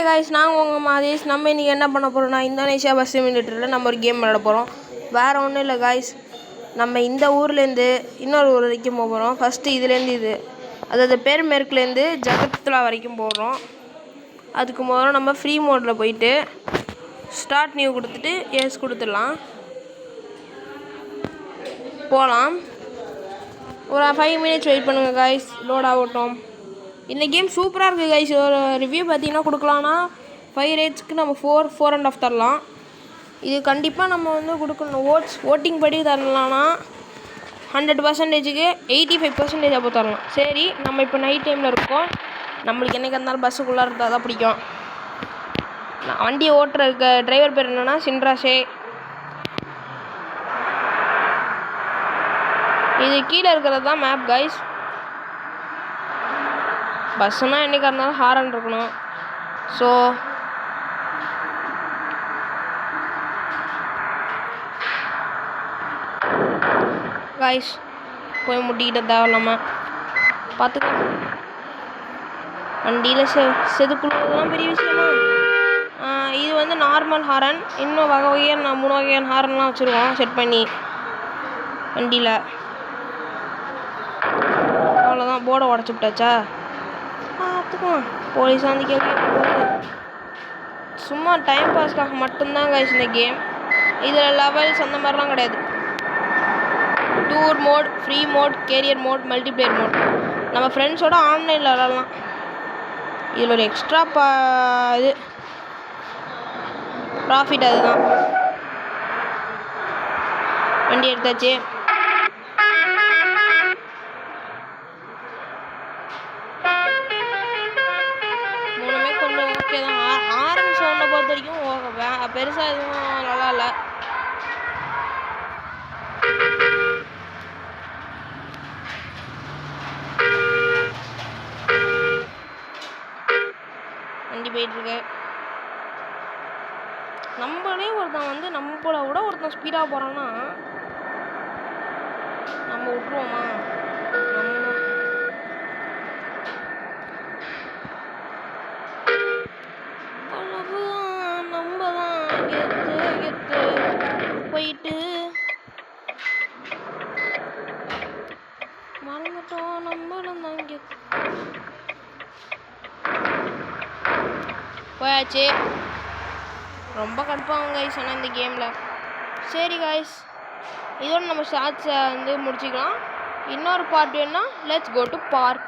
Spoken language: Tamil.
ஹாய் காய்ஸ், நாங்கள் உங்கள் மாதேஷ். நம்ம இன்றைக்கி என்ன பண்ண போகிறோம்னா, இந்தோனேஷியா பஸ் சிமுலேட்டரில் நம்ம ஒரு கேம் விளையாட போகிறோம். வேறு ஒன்றும் இல்லை காய்ஸ், நம்ம இந்த ஊர்லேருந்து இன்னொரு ஊர் வரைக்கும் போக போகிறோம். ஃபஸ்ட்டு இதுலேருந்து இது, அதாவது பெருமெருக்குலேருந்து ஜகத்லா வரைக்கும் போகிறோம். அதுக்கு முதல்ல நம்ம ஃப்ரீ மோடில் போயிட்டு ஸ்டார்ட் நியூ கொடுத்துட்டு எஸ் கொடுத்துடலாம். போகலாம். ஒரு 5 minutes வெயிட் பண்ணுங்கள் காய்ஸ், லோட் ஆகட்டும். இந்த கேம் சூப்பராக இருக்குது கைஸ். ஒரு ரிவ்யூ பார்த்தீங்கன்னா கொடுக்கலான்னா 5 rates நம்ம 4.5 தரலாம். இது கண்டிப்பாக நம்ம வந்து கொடுக்கணும். ஓட்டிங் படி தரலான்னா 100%க்கு 85% அப்போ தரலாம். சரி, நம்ம இப்போ நைட் டைமில் இருக்கோம். நம்மளுக்கு என்றைக்கு இருந்தாலும் பஸ்ஸுக்குள்ளே இருந்தால் தான் பிடிக்கும். வண்டியை ஓட்டுற டிரைவர் பேர் என்னென்னா சின்ராஷே. இது கீழே இருக்கிறது தான் மேப் கைஸ். பஸ்ஸுனால் என்றைக்கா இருந்தாலும் ஹாரன் இருக்கணும். ஸோ காய்ஸ் போய் முட்டிக்கிட்ட தேவையில்லாமல் பார்த்துக்கலாம். வண்டியில் செதுக்குள்ளதெல்லாம் பெரிய விஷயமா. இது வந்து நார்மல் ஹாரன். இன்னும் வகையான 3 வகையான ஹாரன்லாம் வச்சுருக்கோம் செட் பண்ணி வண்டியில். அவ்வளோதான், போர்டை உடச்சி விட்டாச்சா. பார்த்துக்குவோம். போலீஸ் வந்து கேட்க சும்மா டைம் பாஸ்க்காக மட்டும்தான் கைஸ் இந்த கேம். இதில் லெவல்ஸ் அந்த மாதிரிலாம் கிடையாது. Tour mode, free mode, career mode, multiplayer mode. நம்ம ஃப்ரெண்ட்ஸோட ஆன்லைனில் விளாட்லாம். இதில் ஒரு எக்ஸ்ட்ரா இது ப்ராஃபிட் அதுதான். வண்டி எடுத்தாச்சு. ஆரன் சவுண்டை பொறுத்த வரைக்கும் பெருசாக எதுவும் நல்லா இல்லை. வண்டி போயிட்டுருக்கு. நம்மளே ஒருத்தன் வந்து நம்மளை விட ஒருத்தன் ஸ்பீடாக போகிறான்னா நம்ம விட்டுருவோமா? நம்ம தான் கெத்து போயிட்டு மறந்துட்டோம். நம்மளும் தான் கெத்து போயாச்சு. ரொம்ப கடுப்பாகும் கைஸ் ஆனால் இந்த கேமில். சரி காய்ஸ், இதோட நம்ம ஷார்ட்ஸை வந்து முடிச்சுக்கலாம். இன்னொரு பார்ட் வேணுன்னா லெட்ஸ் கோ டு பார்ட்